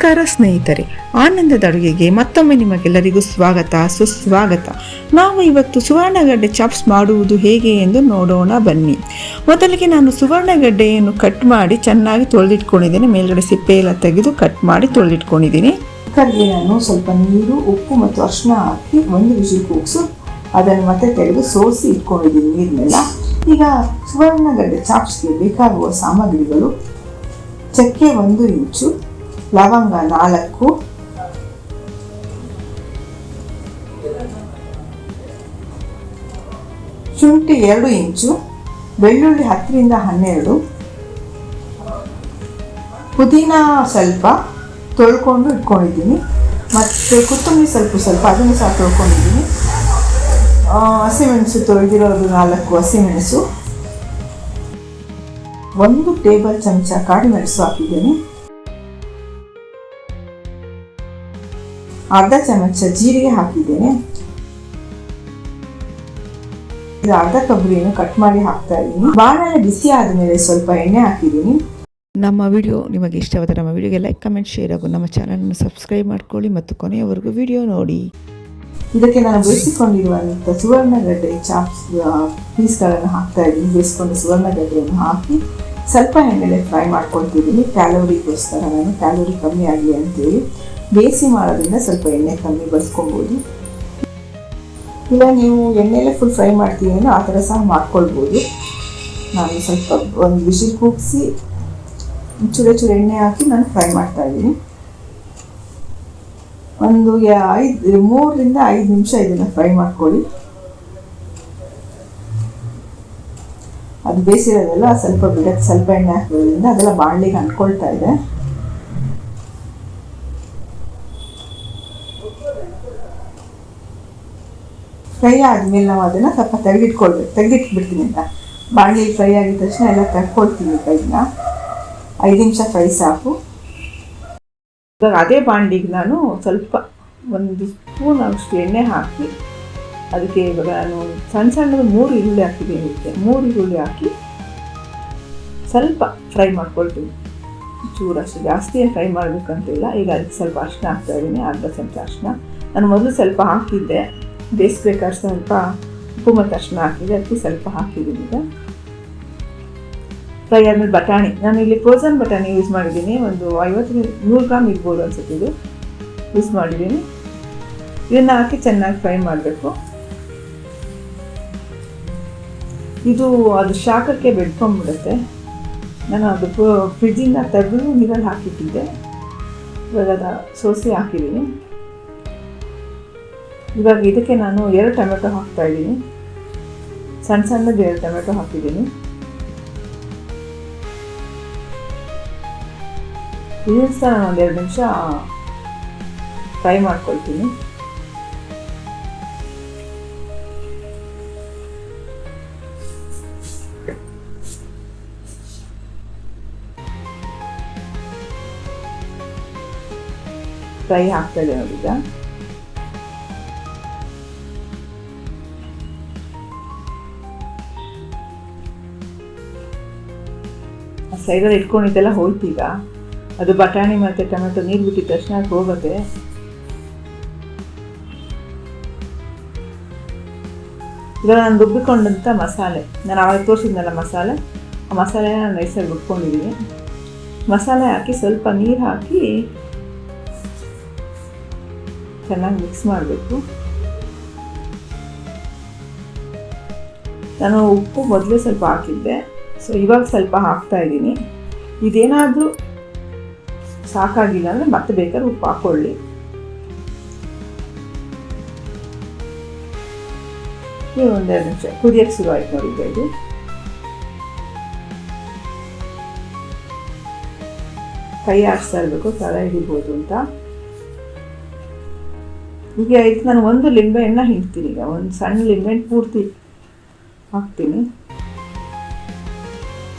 ನಮಸ್ಕಾರ ಸ್ನೇಹಿತರೆ, ಆನಂದದ ಅಡುಗೆಗೆ ಮತ್ತೊಮ್ಮೆ ನಿಮಗೆಲ್ಲರಿಗೂ ಸ್ವಾಗತ ಸುಸ್ವಾಗತ. ನಾವು ಇವತ್ತು ಸುವರ್ಣಗಡ್ಡೆ ಚಾಪ್ಸ್ ಮಾಡುವುದು ಹೇಗೆ ಎಂದು ನೋಡೋಣ ಬನ್ನಿ. ಮೊದಲಿಗೆ ನಾನು ಸುವರ್ಣಗಡ್ಡೆಯನ್ನು ಕಟ್ ಮಾಡಿ ಚೆನ್ನಾಗಿ ತೊಳೆದಿಟ್ಕೊಂಡಿದ್ದೇನೆ. ಮೇಲ್ಗಡೆ ಸಿಪ್ಪೆ ಎಲ್ಲ ತೆಗೆದು ಕಟ್ ಮಾಡಿ ತೊಳೆದಿಟ್ಕೊಂಡಿದ್ದೀನಿ. ಕುಕ್ಕರ್ಗೆ ನಾನು ಸ್ವಲ್ಪ ನೀರು, ಉಪ್ಪು ಮತ್ತು ಅರಿಶಿನ ಹಾಕಿ ಒಂದು ವಿಸಿಲ್ ಕೂಗಿಸು ಅದನ್ನು ಮತ್ತೆ ತೆಗೆದು ಸೋಸಿ ಇಟ್ಕೊಂಡಿದ್ದೀನಿ ನೀರನ್ನೆಲ್ಲ. ಈಗ ಸುವರ್ಣಗಡ್ಡೆ ಚಾಪ್ಸ್ಗೆ ಬೇಕಾಗುವ ಸಾಮಗ್ರಿಗಳು: ಚಕ್ಕೆ 1 ಇಂಚು, ಲವಂಗ 4, ಶುಂಠಿ 2 ಇಂಚು, ಬೆಳ್ಳುಳ್ಳಿ 10ರಿಂದ 12, ಪುದೀನ ಸ್ವಲ್ಪ ತೊಳ್ಕೊಂಡು ಇಟ್ಕೊಂಡಿದ್ದೀನಿ, ಮತ್ತು ಕೊತ್ತಂಬರಿ ಸ್ವಲ್ಪ ಅದನ್ನು ಸಹ ತೊಳ್ಕೊಂಡಿದ್ದೀನಿ. ಹಸಿಮೆಣಸು ತೊಳೆದಿರೋದು 4 ಹಸಿಮೆಣಸು, 1 ಟೇಬಲ್ ಚಮಚ ಕಾಳುಮೆಣಸು ಹಾಕಿದ್ದೀನಿ, ಅರ್ಧ ಚಮಚ ಜೀರಿಗೆ ಹಾಕಿದ್ದೇನೆ. ಅರ್ಧ ಕೊಬ್ಬರಿಯನ್ನು ಕಟ್ ಮಾಡಿ ಹಾಕ್ತಾ ಇದ್ದೀನಿ. ಬಾಣಲೆ ಬಿಸಿ ಆದಮೇಲೆ ಸ್ವಲ್ಪ ಎಣ್ಣೆ ಹಾಕಿದ್ದೀನಿ. ನಮ್ಮ ವಿಡಿಯೋ ನಿಮಗೆ ಇಷ್ಟವಾದರೆ ನಮ್ಮ ವಿಡಿಯೋಗೆ ಲೈಕ್, ಕಮೆಂಟ್, ಶೇರ್ ಹಾಗೂ ನಮ್ಮ ಚಾನಲನ್ನು ಸಬ್ಸ್ಕ್ರೈಬ್ ಮಾಡ್ಕೊಳ್ಳಿ ಮತ್ತು ಕೊನೆಯವರೆಗೂ ವಿಡಿಯೋ ನೋಡಿ. ಇದಕ್ಕೆ ನಾನು ಬೇಯಿಸಿಕೊಂಡಿರುವಂಥ ಸುವರ್ಣಗಡ್ಡೆ ಚಾಪ್ಸ್ ಪೀಸ್ಗಳನ್ನು ಹಾಕ್ತಾ ಇದ್ದೀನಿ. ಬೇಯಿಸ್ಕೊಂಡು ಸುವರ್ಣಗಡ್ಡೆಯನ್ನು ಹಾಕಿ ಸ್ವಲ್ಪ ಎಣ್ಣೆಲೆ ಫ್ರೈ ಮಾಡ್ಕೊಳ್ತಿದ್ದೀನಿ. ಕ್ಯಾಲೋರಿಗೋಸ್ಕರ ನಾನು ಕ್ಯಾಲೋರಿ ಕಮ್ಮಿ ಆಗಲಿ ಅಂತೇಳಿ ಬೇಯಿಸಿ ಮಾಡೋದ್ರಿಂದ ಸ್ವಲ್ಪ ಎಣ್ಣೆ ಕಮ್ಮಿ ಬಳಸ್ಕೊಬೋದು. ಇಲ್ಲ ನೀವು ಎಣ್ಣೆಲೆ ಫುಲ್ ಫ್ರೈ ಮಾಡ್ತೀವಿ ಅಂದರೆ ಆ ಥರ ಸಹ ಮಾಡ್ಕೊಳ್ಬೋದು. ನಾನು ಸ್ವಲ್ಪ ಒಂದು ವಿಸಿಲ್ ಕೂಗಿಸಿ ಚೂರೆ ಎಣ್ಣೆ ಹಾಕಿ ನಾನು ಫ್ರೈ ಮಾಡ್ತಾ ಇದ್ದೀನಿ. ಒಂದು 3ರಿಂದ 5 ನಿಮಿಷ ಇದನ್ನು ಫ್ರೈ ಮಾಡ್ಕೊಳ್ಳಿ. ಅದು ಬೇಯಿಸಿರೋದೆಲ್ಲ ಸ್ವಲ್ಪ ಬಿಡಕ್ಕೆ ಸ್ವಲ್ಪ ಎಣ್ಣೆ ಹಾಕೋದ್ರಿಂದ ಅದೆಲ್ಲ ಬಾಣಲಿಗೆ ಅಂಟ್ಕೊಳ್ತಾ ಇದೆ. ಫ್ರೈ ಆದಮೇಲೆ ನಾವು ಅದನ್ನು ಸ್ವಲ್ಪ ತೆಗೆದಿಟ್ಬಿಡ್ತೀನಿ ಅಂತ. ಬಾಣಲಿ ಫ್ರೈ ಆಗಿದ ತಕ್ಷಣ ಎಲ್ಲ ತಗೊಳ್ತೀನಿ ಕೈನ. 5 ನಿಮಿಷ ಫ್ರೈ ಸಾಕು. ಇವಾಗ ಅದೇ ಬಾಣಲಿಗೆ ನಾನು ಸ್ವಲ್ಪ 1 ಸ್ಪೂನ್ ಅಷ್ಟು ಎಣ್ಣೆ ಹಾಕಿ ಅದಕ್ಕೆ ಇವಾಗ ನಾನು ಸಣ್ಣದು 3 ಈರುಳ್ಳಿ ಹಾಕಿದ್ದೀನಿ. ಇದಕ್ಕೆ 3 ಈರುಳ್ಳಿ ಹಾಕಿ ಸ್ವಲ್ಪ ಫ್ರೈ ಮಾಡ್ಕೊಳ್ತೀನಿ. ಚೂರಷ್ಟು ಜಾಸ್ತಿ ಫ್ರೈ ಮಾಡಬೇಕಂತಿಲ್ಲ. ಈಗ ಅದಕ್ಕೆ ಸ್ವಲ್ಪ ಅರಿಶಿನ ಹಾಕ್ತಾ ಇದ್ದೀನಿ, ಅರ್ಧ ಚಮಚ ಅರಿಶಿನ. ನಾನು ಮೊದಲು ಸ್ವಲ್ಪ ಹಾಕಿದ್ದೆ, ಬೇಯಿಸ್ಬೇಕಾದ್ರೆ ಸ್ವಲ್ಪ ಉಪ್ಪು ಮತ್ತು ಅರಿಶಿನ ಹಾಕಿದ್ದೆ, ಅದಕ್ಕೆ ಸ್ವಲ್ಪ ಹಾಕಿದ್ದೀನಿ. ಈಗ ಫ್ರೈ ಆದಮೇಲೆ ಬಟಾಣಿ, ನಾನು ಇಲ್ಲಿ ಫ್ರೋಝನ್ ಬಟಾಣಿ ಯೂಸ್ ಮಾಡಿದ್ದೀನಿ. ಒಂದು 100 ಗ್ರಾಮ್ ಇರ್ಬೋದು ಅನ್ಸುತ್ತೆ, ಇದು ಯೂಸ್ ಮಾಡಿದ್ದೀನಿ. ಇದನ್ನು ಹಾಕಿ ಚೆನ್ನಾಗಿ ಫ್ರೈ ಮಾಡಬೇಕು. ಇದು ಅದು ಶಾಖಕ್ಕೆ ಬೆಡ್ಕೊಂಡ್ಬಿಡುತ್ತೆ. ನಾನು ಅದು ಫ್ರಿಜ್ಜಿಂದ ತೆಗೆದು ನೀರಲ್ಲಿ ಹಾಕಿಟ್ಟಿದ್ದೆ. ಇವಾಗ ಅದು ಸೋಸಿ ಹಾಕಿದ್ದೀನಿ. ಇವಾಗ ಇದಕ್ಕೆ ನಾನು 2 ಟೊಮೆಟೊ ಹಾಕ್ತಾ ಇದ್ದೀನಿ. ಸಣ್ಣದು 2 ಟೊಮೆಟೊ ಹಾಕಿದ್ದೀನಿ. ಇದನ್ನು ಸಹ ನಾನು 1-2 ನಿಮಿಷ ಫ್ರೈ ಮಾಡ್ಕೊಳ್ತೀನಿ. ಫ್ರೈ ಆಗ್ತಾ ಇದೆ ನೋಡಿ. ಈಗ ಸೈಡಲ್ಲಿ ಇಟ್ಕೊಂಡಿದ್ದೆಲ್ಲ ಹೋಯ್ತು. ಈಗ ಅದು ಬಟಾಣಿ ಮತ್ತು ಟೊಮೆಟೊ ನೀರು ಬಿಟ್ಟಿದ ತಕ್ಷಣ ಅದು ಹೋಗುತ್ತೆ. ಇವಾಗ ನಾನು ರುಬ್ಬಿಕೊಂಡಂಥ ಮಸಾಲೆ, ನಾನು ಆವಾಗ ತೋರಿಸಿದ್ನಲ್ಲ ಮಸಾಲೆ, ಆ ಮಸಾಲೆನ ನಾನು ನೈಸಾಗಿ ರುಬ್ಕೊಂಡಿದ್ದೀನಿ. ಮಸಾಲೆ ಹಾಕಿ ಸ್ವಲ್ಪ ನೀರು ಹಾಕಿ ಚೆನ್ನಾಗಿ ಮಿಕ್ಸ್ ಮಾಡಬೇಕು. ನಾನು ಉಪ್ಪು ಮೊದಲೇ ಸ್ವಲ್ಪ ಹಾಕಿದ್ದೆ, ಸೊ ಇವಾಗ ಸ್ವಲ್ಪ ಹಾಕ್ತಾ ಇದ್ದೀನಿ. ಇದೇನಾದರೂ ಸಾಕಾಗಿಲ್ಲ ಅಂದರೆ ಮತ್ತೆ ಬೇಕಾದ್ರೆ ಉಪ್ಪು ಹಾಕ್ಕೊಳ್ಳಿ. ನೀವು 1-2 ನಿಮಿಷ ಕುದಿಯೋಕ್ಕೆ ಶುರು ಆಯ್ತು ನೋಡಿ. ಇದು ಕೈ ಆಡಿಸ್ತಾ ಇರಬೇಕು, ತಳ ಹಿಡಿಬೋದು ಅಂತ. ಈಗ ಇದಕ್ಕೆ ನಾನು 1 ಲಿಂಬೆಹಣ್ಣು ಹಿಂಡ್ತೀನಿ. ಈಗ 1 ಸಣ್ಣ ಲಿಂಬೆಹಣ್ಣು ಪೂರ್ತಿ ಹಾಕ್ತೀನಿ.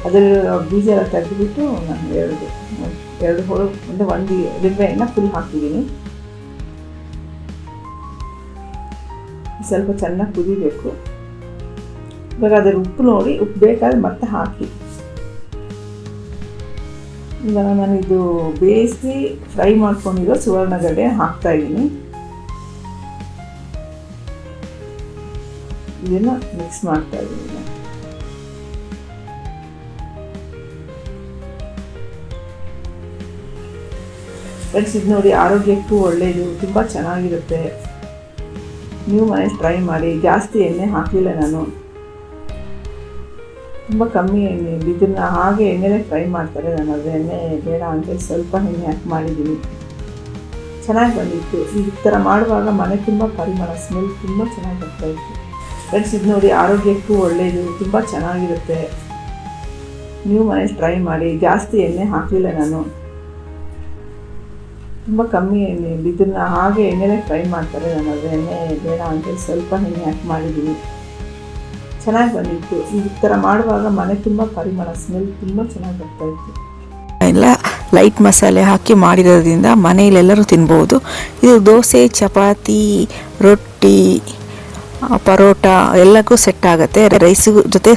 ಅದರ ಬೀಜ ಎಲ್ಲ ತೆಗೆದುಬಿಟ್ಟು ನಾನು 1 ಲಿಂಬೆಹಣ್ಣು ಫುಲ್ ಹಾಕಿದ್ದೀನಿ. ಸ್ವಲ್ಪ ಚೆನ್ನಾಗಿ ಕುದಿಬೇಕು. ಇವಾಗ ಅದರ ಉಪ್ಪು ನೋಡಿ, ಉಪ್ಪು ಬೇಕಾದ್ರೆ ಮತ್ತೆ ಹಾಕಿ. ಇವಾಗ ನಾನು ಇದು ಬೇಯಿಸಿ ಫ್ರೈ ಮಾಡ್ಕೊಂಡಿರೋ ಸುವರ್ಣಗಡ್ಡೆ ಹಾಕ್ತಾ ಇದ್ದೀನಿ. ಇದನ್ನ ಮಿಕ್ಸ್ ಮಾಡ್ತಾ ಇದ್ದೀನಿ. ಫ್ರೆಂಡ್ಸ್, ಇದು ನೋಡಿ ಆರೋಗ್ಯಕ್ಕೂ ಒಳ್ಳೆಯದು, ತುಂಬ ಚೆನ್ನಾಗಿರುತ್ತೆ. ನೀವು ಮನೇಲಿ ಟ್ರೈ ಮಾಡಿ. ಜಾಸ್ತಿ ಎಣ್ಣೆ ಹಾಕಲಿಲ್ಲ ನಾನು, ತುಂಬ ಕಮ್ಮಿ ಎಣ್ಣೆ. ಇದನ್ನು ಹಾಗೆ ಎಣ್ಣೆಲೇ ಫ್ರೈ ಮಾಡ್ತಾರೆ. ನಾನು ಅದು ಎಣ್ಣೆ ಬೇಡ ಅಂತ ಸ್ವಲ್ಪ ಎಣ್ಣೆ ಹಾಕಿ ಮಾಡಿದ್ದೀನಿ. ಚೆನ್ನಾಗಿ ಬಂದಿತ್ತು. ಈ ಥರ ಮಾಡುವಾಗ ಮನೆ ತುಂಬ ಪರಿಮಳ, ಸ್ಮೆಲ್ ತುಂಬ ಚೆನ್ನಾಗಿ ಬರ್ತಾಯಿತ್ತು. ಫ್ರೆಂಡ್ಸ್, ಇದು ನೋಡಿ ಆರೋಗ್ಯಕ್ಕೂ ಒಳ್ಳೆಯದು, ತುಂಬ ಚೆನ್ನಾಗಿರುತ್ತೆ. ನೀವು ಮನೇಲಿ ಟ್ರೈ ಮಾಡಿ. ಜಾಸ್ತಿ ಎಣ್ಣೆ ಹಾಕಲಿಲ್ಲ ನಾನು, ತುಂಬ ಕಮ್ಮಿ ಎಣ್ಣೆ. ಇದನ್ನು ಹಾಗೆ ಎಣ್ಣೆಲೇ ಫ್ರೈ ಮಾಡ್ತಾರೆ. ನಾನು ಅದು ಎಣ್ಣೆ ಬೇಡ ಅಂತ ಸ್ವಲ್ಪ ಎಣ್ಣೆ ಹಾಕಿ ಮಾಡಿದ್ದೀನಿ. ಚೆನ್ನಾಗಿ ಬಂದಿತ್ತು. ಈ ಥರ ಮಾಡುವಾಗ ಮನೆ ತುಂಬ ಪರಿಮಳ, ಸ್ಮೆಲ್ ತುಂಬ ಚೆನ್ನಾಗಿ ಬರ್ತಾಯಿತ್ತು. ಎಲ್ಲ ಲೈಟ್ ಮಸಾಲೆ ಹಾಕಿ ಮಾಡಿರೋದ್ರಿಂದ ಮನೆಯಲ್ಲೆಲ್ಲರೂ ತಿನ್ಬೋದು. ಇದು ದೋಸೆ, ಚಪಾತಿ, ರೊಟ್ಟಿ, ಪರೋಟ ಎಲ್ಲಕ್ಕೂ ಸೆಟ್ ಆಗುತ್ತೆ. ರೈಸ್ ಜೊತೆ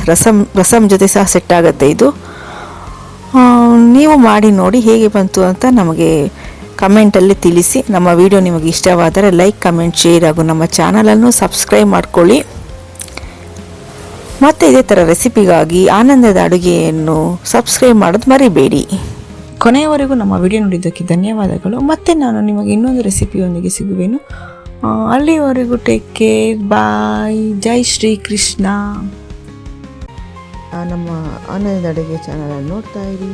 ರಸಮ್ ಜೊತೆ ಸಹ ಸೆಟ್ ಆಗುತ್ತೆ. ಇದು ನೀವು ಮಾಡಿ ನೋಡಿ ಹೇಗೆ ಬಂತು ಅಂತ ನಮಗೆ ಕಮೆಂಟಲ್ಲಿ ತಿಳಿಸಿ. ನಮ್ಮ ವಿಡಿಯೋ ನಿಮಗೆ ಇಷ್ಟವಾದರೆ ಲೈಕ್, ಕಮೆಂಟ್, ಶೇರ್ ಹಾಗೂ ನಮ್ಮ ಚಾನಲನ್ನು ಸಬ್ಸ್ಕ್ರೈಬ್ ಮಾಡ್ಕೊಳ್ಳಿ. ಮತ್ತು ಇದೇ ಥರ ರೆಸಿಪಿಗಾಗಿ ಆನಂದದ ಅಡುಗೆಯನ್ನು ಸಬ್ಸ್ಕ್ರೈಬ್ ಮಾಡೋದು ಮರಿಬೇಡಿ. ಕೊನೆಯವರೆಗೂ ನಮ್ಮ ವಿಡಿಯೋ ನೋಡಿದ್ದಕ್ಕೆ ಧನ್ಯವಾದಗಳು. ಮತ್ತೆ ನಾನು ನಿಮಗೆ ಇನ್ನೊಂದು ರೆಸಿಪಿಯೊಂದಿಗೆ ಸಿಗುವೆನು. ಅಲ್ಲಿವರೆಗೂ ಟೇಕ್ ಕೇರ್, ಬಾಯ್, ಜೈ ಶ್ರೀ ಕೃಷ್ಣ. ನಮ್ಮ ಆನಂದದ ಅಡುಗೆ ಚಾನಲನ್ನು ನೋಡ್ತಾ ಇರಿ.